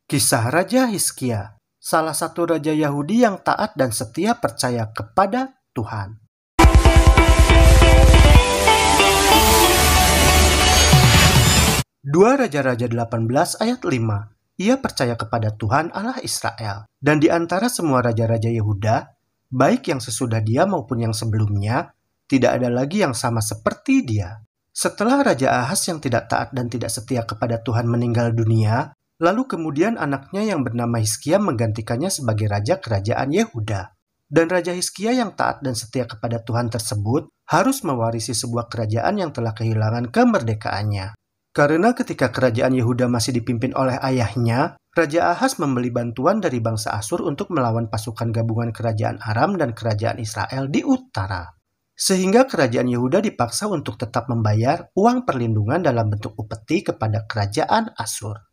Kisah Raja Hizkia, salah satu raja Yahudi yang taat dan setia percaya kepada Tuhan. Dua Raja-Raja 18 ayat 5. Ia percaya kepada Tuhan Allah Israel. Dan di antara semua raja-raja Yehuda, baik yang sesudah dia maupun yang sebelumnya, tidak ada lagi yang sama seperti dia. Setelah Raja Ahaz yang tidak taat dan tidak setia kepada Tuhan meninggal dunia, lalu kemudian anaknya yang bernama Hizkia menggantikannya sebagai raja kerajaan Yehuda. Dan Raja Hizkia yang taat dan setia kepada Tuhan tersebut harus mewarisi sebuah kerajaan yang telah kehilangan kemerdekaannya. Karena ketika kerajaan Yehuda masih dipimpin oleh ayahnya, Raja Ahaz membeli bantuan dari bangsa Asyur untuk melawan pasukan gabungan kerajaan Aram dan kerajaan Israel di utara. Sehingga kerajaan Yehuda dipaksa untuk tetap membayar uang perlindungan dalam bentuk upeti kepada kerajaan Asyur.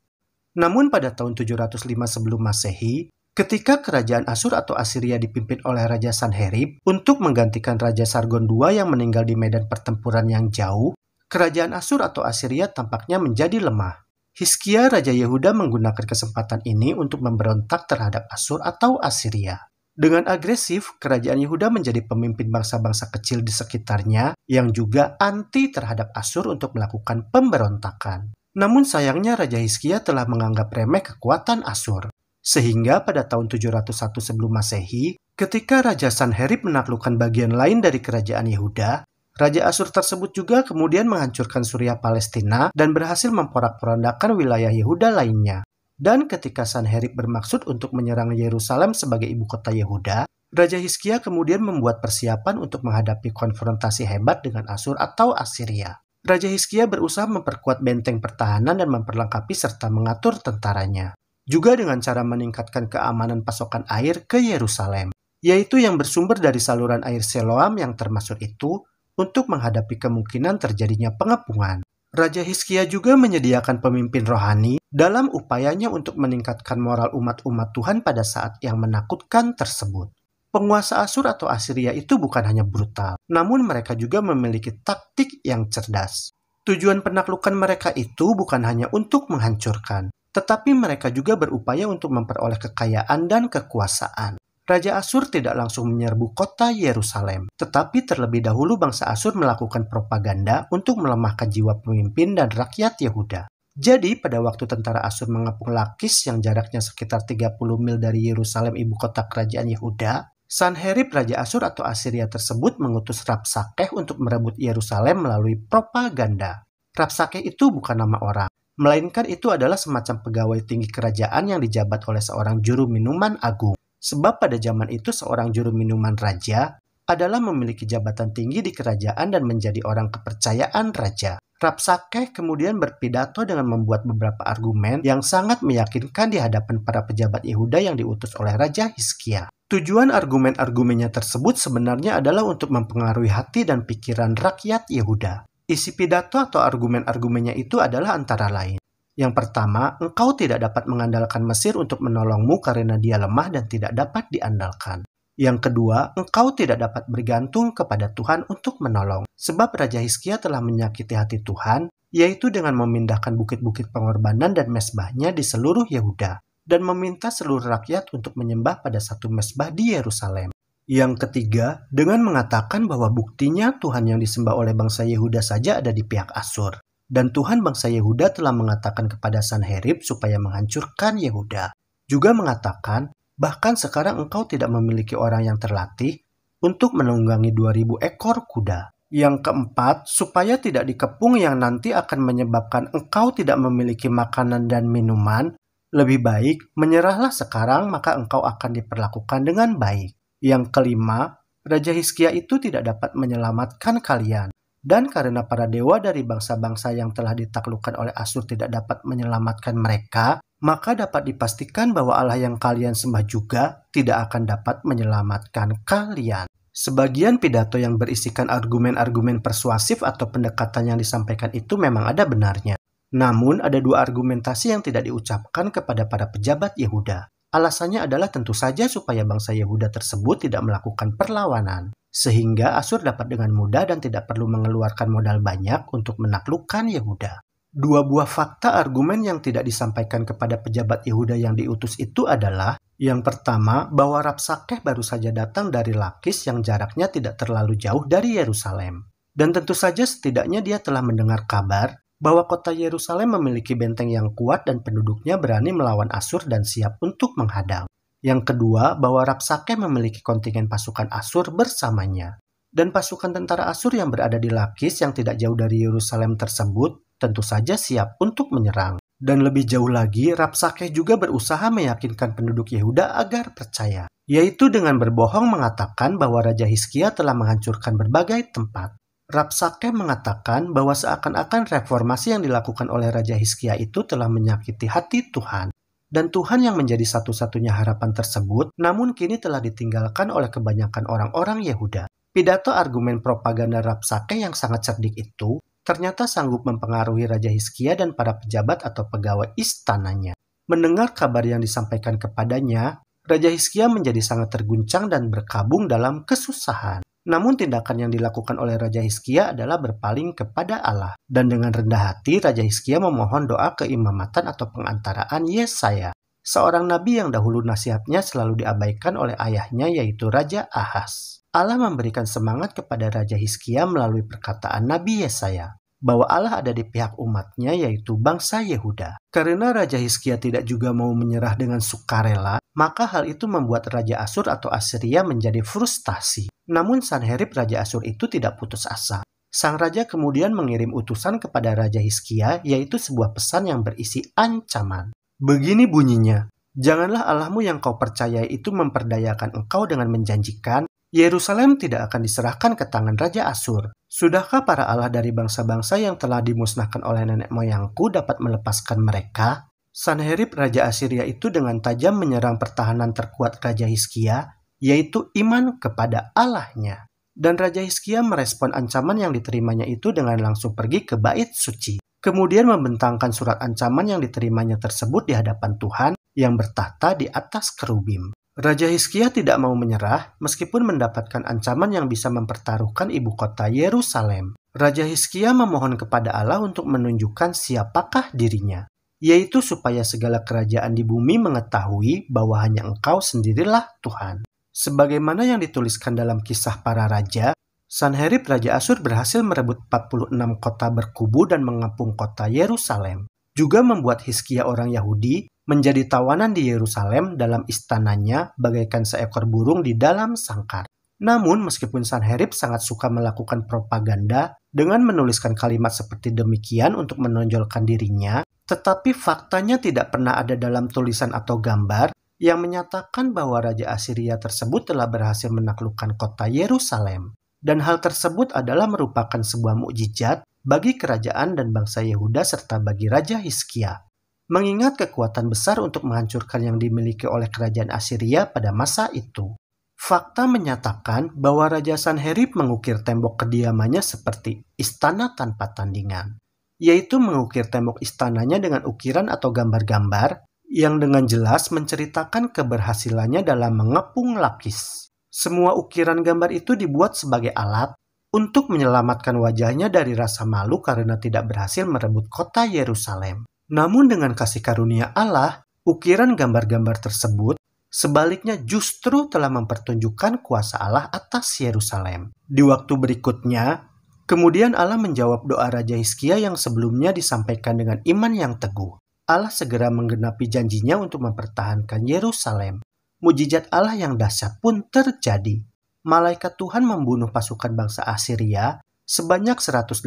Namun pada tahun 705 sebelum Masehi, ketika kerajaan Asyur atau Asiria dipimpin oleh Raja Sanherib untuk menggantikan Raja Sargon II yang meninggal di medan pertempuran yang jauh, kerajaan Asyur atau Asiria tampaknya menjadi lemah. Hizkia Raja Yehuda menggunakan kesempatan ini untuk memberontak terhadap Asyur atau Asiria. Dengan agresif, kerajaan Yehuda menjadi pemimpin bangsa-bangsa kecil di sekitarnya yang juga anti terhadap Asyur untuk melakukan pemberontakan. Namun sayangnya Raja Hizkia telah menganggap remeh kekuatan Asyur. Sehingga pada tahun 701 sebelum Masehi, ketika Raja Sanherib menaklukkan bagian lain dari kerajaan Yehuda, Raja Asyur tersebut juga kemudian menghancurkan Suriah Palestina dan berhasil memporak-porandakan wilayah Yehuda lainnya. Dan ketika Sanherib bermaksud untuk menyerang Yerusalem sebagai ibu kota Yehuda, Raja Hizkia kemudian membuat persiapan untuk menghadapi konfrontasi hebat dengan Asyur atau Asiria. Raja Hizkia berusaha memperkuat benteng pertahanan dan memperlengkapi serta mengatur tentaranya. Juga dengan cara meningkatkan keamanan pasokan air ke Yerusalem, yaitu yang bersumber dari saluran air Siloam yang termasuk itu untuk menghadapi kemungkinan terjadinya pengepungan. Raja Hizkia juga menyediakan pemimpin rohani dalam upayanya untuk meningkatkan moral umat-umat Tuhan pada saat yang menakutkan tersebut. Penguasa Asyur atau Asiria itu bukan hanya brutal, namun mereka juga memiliki taktik yang cerdas. Tujuan penaklukan mereka itu bukan hanya untuk menghancurkan, tetapi mereka juga berupaya untuk memperoleh kekayaan dan kekuasaan. Raja Asyur tidak langsung menyerbu kota Yerusalem, tetapi terlebih dahulu bangsa Asyur melakukan propaganda untuk melemahkan jiwa pemimpin dan rakyat Yehuda. Jadi pada waktu tentara Asyur mengepung Lakis yang jaraknya sekitar 30 mil dari Yerusalem ibu kota kerajaan Yehuda, Sanherib Raja Asyur atau Asiria tersebut mengutus Rabsakeh untuk merebut Yerusalem melalui propaganda. Rabsakeh itu bukan nama orang, melainkan itu adalah semacam pegawai tinggi kerajaan yang dijabat oleh seorang juru minuman agung. Sebab pada zaman itu seorang juru minuman raja adalah memiliki jabatan tinggi di kerajaan dan menjadi orang kepercayaan raja. Rabsakeh kemudian berpidato dengan membuat beberapa argumen yang sangat meyakinkan di hadapan para pejabat Yehuda yang diutus oleh Raja Hizkia. Tujuan argumen-argumennya tersebut sebenarnya adalah untuk mempengaruhi hati dan pikiran rakyat Yehuda. Isi pidato atau argumen-argumennya itu adalah antara lain. Yang pertama, engkau tidak dapat mengandalkan Mesir untuk menolongmu karena dia lemah dan tidak dapat diandalkan. Yang kedua, engkau tidak dapat bergantung kepada Tuhan untuk menolong. Sebab Raja Hizkia telah menyakiti hati Tuhan, yaitu dengan memindahkan bukit-bukit pengorbanan dan mesbahnya di seluruh Yehuda, dan meminta seluruh rakyat untuk menyembah pada satu mesbah di Yerusalem. Yang ketiga, dengan mengatakan bahwa buktinya Tuhan yang disembah oleh bangsa Yehuda saja ada di pihak Asyur. Dan Tuhan bangsa Yehuda telah mengatakan kepada Sanherib supaya menghancurkan Yehuda. Juga mengatakan, bahkan sekarang engkau tidak memiliki orang yang terlatih untuk menunggangi 2000 ekor kuda. Yang keempat, supaya tidak dikepung yang nanti akan menyebabkan engkau tidak memiliki makanan dan minuman, lebih baik menyerahlah sekarang maka engkau akan diperlakukan dengan baik. Yang kelima, Raja Hizkia itu tidak dapat menyelamatkan kalian. Dan karena para dewa dari bangsa-bangsa yang telah ditaklukkan oleh Asyur tidak dapat menyelamatkan mereka, maka dapat dipastikan bahwa Allah yang kalian sembah juga tidak akan dapat menyelamatkan kalian. Sebagian pidato yang berisikan argumen-argumen persuasif atau pendekatan yang disampaikan itu memang ada benarnya. Namun ada dua argumentasi yang tidak diucapkan kepada para pejabat Yehuda. Alasannya adalah tentu saja supaya bangsa Yehuda tersebut tidak melakukan perlawanan. Sehingga Asyur dapat dengan mudah dan tidak perlu mengeluarkan modal banyak untuk menaklukkan Yehuda. Dua buah fakta argumen yang tidak disampaikan kepada pejabat Yehuda yang diutus itu adalah, yang pertama, bahwa Rabsakeh baru saja datang dari Lakis yang jaraknya tidak terlalu jauh dari Yerusalem. Dan tentu saja setidaknya dia telah mendengar kabar bahwa kota Yerusalem memiliki benteng yang kuat dan penduduknya berani melawan Asyur dan siap untuk menghadang. Yang kedua, bahwa Rabsakeh memiliki kontingen pasukan Asyur bersamanya. Dan pasukan tentara Asyur yang berada di Lakis yang tidak jauh dari Yerusalem tersebut tentu saja siap untuk menyerang. Dan lebih jauh lagi, Rabsakeh juga berusaha meyakinkan penduduk Yehuda agar percaya, yaitu dengan berbohong mengatakan bahwa Raja Hizkia telah menghancurkan berbagai tempat. Rabsakeh mengatakan bahwa seakan-akan reformasi yang dilakukan oleh Raja Hizkia itu telah menyakiti hati Tuhan. Dan Tuhan yang menjadi satu-satunya harapan tersebut, namun kini telah ditinggalkan oleh kebanyakan orang-orang Yehuda. Pidato argumen propaganda Rabsakeh yang sangat cerdik itu ternyata sanggup mempengaruhi Raja Hizkia dan para pejabat atau pegawai istananya. Mendengar kabar yang disampaikan kepadanya, Raja Hizkia menjadi sangat terguncang dan berkabung dalam kesusahan. Namun tindakan yang dilakukan oleh Raja Hizkia adalah berpaling kepada Allah. Dan dengan rendah hati, Raja Hizkia memohon doa keimamatan atau pengantaraan Yesaya, seorang nabi yang dahulu nasihatnya selalu diabaikan oleh ayahnya, yaitu Raja Ahaz. Allah memberikan semangat kepada Raja Hizkia melalui perkataan Nabi Yesaya, bahwa Allah ada di pihak umatnya, yaitu bangsa Yehuda. Karena Raja Hizkia tidak juga mau menyerah dengan sukarela, maka hal itu membuat Raja Asyur atau Asiria menjadi frustasi. Namun Sanherib Raja Asyur itu tidak putus asa. Sang raja kemudian mengirim utusan kepada Raja Hizkia, yaitu sebuah pesan yang berisi ancaman. Begini bunyinya, "Janganlah Allahmu yang kau percayai itu memperdayakan engkau dengan menjanjikan, Yerusalem tidak akan diserahkan ke tangan Raja Asyur. Sudahkah para Allah dari bangsa-bangsa yang telah dimusnahkan oleh nenek moyangku dapat melepaskan mereka?" Sanherib Raja Asiria itu dengan tajam menyerang pertahanan terkuat Raja Hizkia, yaitu iman kepada Allahnya. Dan Raja Hizkia merespon ancaman yang diterimanya itu dengan langsung pergi ke bait suci. Kemudian membentangkan surat ancaman yang diterimanya tersebut di hadapan Tuhan yang bertahta di atas kerubim. Raja Hizkia tidak mau menyerah meskipun mendapatkan ancaman yang bisa mempertaruhkan ibu kota Yerusalem. Raja Hizkia memohon kepada Allah untuk menunjukkan siapakah dirinya, yaitu supaya segala kerajaan di bumi mengetahui bahwa hanya Engkau sendirilah Tuhan. Sebagaimana yang dituliskan dalam Kisah Para Raja, Sanherib Raja Asyur berhasil merebut 46 kota berkubu dan mengepung kota Yerusalem. Juga membuat Hizkia orang Yahudi menjadi tawanan di Yerusalem dalam istananya bagaikan seekor burung di dalam sangkar. Namun meskipun Sanherib sangat suka melakukan propaganda dengan menuliskan kalimat seperti demikian untuk menonjolkan dirinya, tetapi faktanya tidak pernah ada dalam tulisan atau gambar yang menyatakan bahwa Raja Asiria tersebut telah berhasil menaklukkan kota Yerusalem. Dan hal tersebut adalah merupakan sebuah mukjizat bagi kerajaan dan bangsa Yehuda serta bagi Raja Hizkia. Mengingat kekuatan besar untuk menghancurkan yang dimiliki oleh kerajaan Asiria pada masa itu. Fakta menyatakan bahwa Raja Sanherib mengukir tembok kediamannya seperti istana tanpa tandingan, yaitu mengukir tembok istananya dengan ukiran atau gambar-gambar yang dengan jelas menceritakan keberhasilannya dalam mengepung Lakis. Semua ukiran gambar itu dibuat sebagai alat untuk menyelamatkan wajahnya dari rasa malu karena tidak berhasil merebut kota Yerusalem. Namun dengan kasih karunia Allah, ukiran gambar-gambar tersebut sebaliknya justru telah mempertunjukkan kuasa Allah atas Yerusalem. Di waktu berikutnya, kemudian Allah menjawab doa Raja Hizkia yang sebelumnya disampaikan dengan iman yang teguh. Allah segera menggenapi janjinya untuk mempertahankan Yerusalem. Mujizat Allah yang dahsyat pun terjadi. Malaikat Tuhan membunuh pasukan bangsa Asiria sebanyak 185.000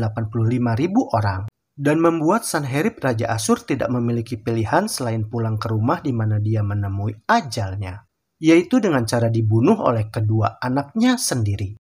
orang. Dan membuat Sanherib Raja Asyur tidak memiliki pilihan selain pulang ke rumah di mana dia menemui ajalnya, yaitu dengan cara dibunuh oleh kedua anaknya sendiri.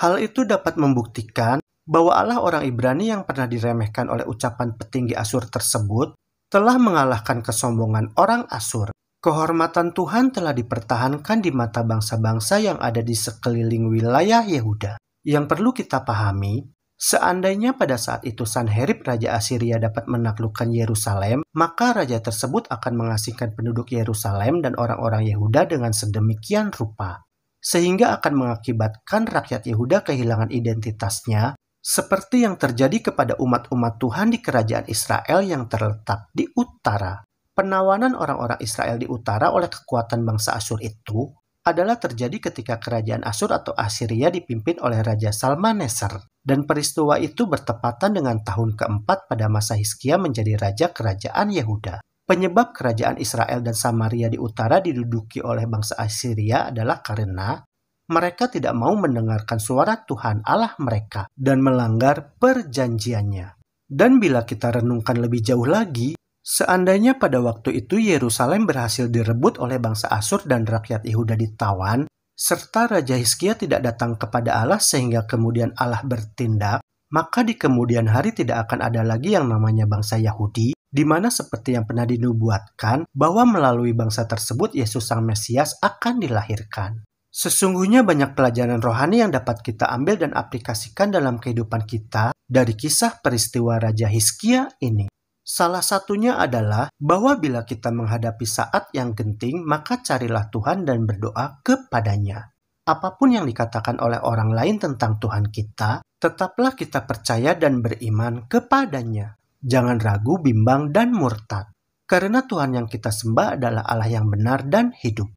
Hal itu dapat membuktikan bahwa Allah orang Ibrani yang pernah diremehkan oleh ucapan petinggi Asyur tersebut telah mengalahkan kesombongan orang Asyur. Kehormatan Tuhan telah dipertahankan di mata bangsa-bangsa yang ada di sekeliling wilayah Yehuda. Yang perlu kita pahami, seandainya pada saat itu Sanherib Raja Asiria dapat menaklukkan Yerusalem, maka raja tersebut akan mengasingkan penduduk Yerusalem dan orang-orang Yehuda dengan sedemikian rupa, sehingga akan mengakibatkan rakyat Yehuda kehilangan identitasnya seperti yang terjadi kepada umat-umat Tuhan di kerajaan Israel yang terletak di utara. Penawanan orang-orang Israel di utara oleh kekuatan bangsa Asyur itu adalah terjadi ketika kerajaan Asyur atau Asiria dipimpin oleh Raja Salmaneser. Dan peristiwa itu bertepatan dengan tahun keempat pada masa Hizkia menjadi raja kerajaan Yehuda. Penyebab kerajaan Israel dan Samaria di utara diduduki oleh bangsa Asiria adalah karena mereka tidak mau mendengarkan suara Tuhan Allah mereka dan melanggar perjanjiannya. Dan bila kita renungkan lebih jauh lagi, seandainya pada waktu itu Yerusalem berhasil direbut oleh bangsa Asyur dan rakyat Yehuda ditawan, serta Raja Hizkia tidak datang kepada Allah sehingga kemudian Allah bertindak, maka di kemudian hari tidak akan ada lagi yang namanya bangsa Yahudi, di mana seperti yang pernah dinubuatkan bahwa melalui bangsa tersebut Yesus Sang Mesias akan dilahirkan. Sesungguhnya banyak pelajaran rohani yang dapat kita ambil dan aplikasikan dalam kehidupan kita dari kisah peristiwa Raja Hizkia ini. Salah satunya adalah bahwa bila kita menghadapi saat yang genting, maka carilah Tuhan dan berdoa kepadanya. Apapun yang dikatakan oleh orang lain tentang Tuhan kita, tetaplah kita percaya dan beriman kepadanya. Jangan ragu, bimbang, dan murtad. Karena Tuhan yang kita sembah adalah Allah yang benar dan hidup.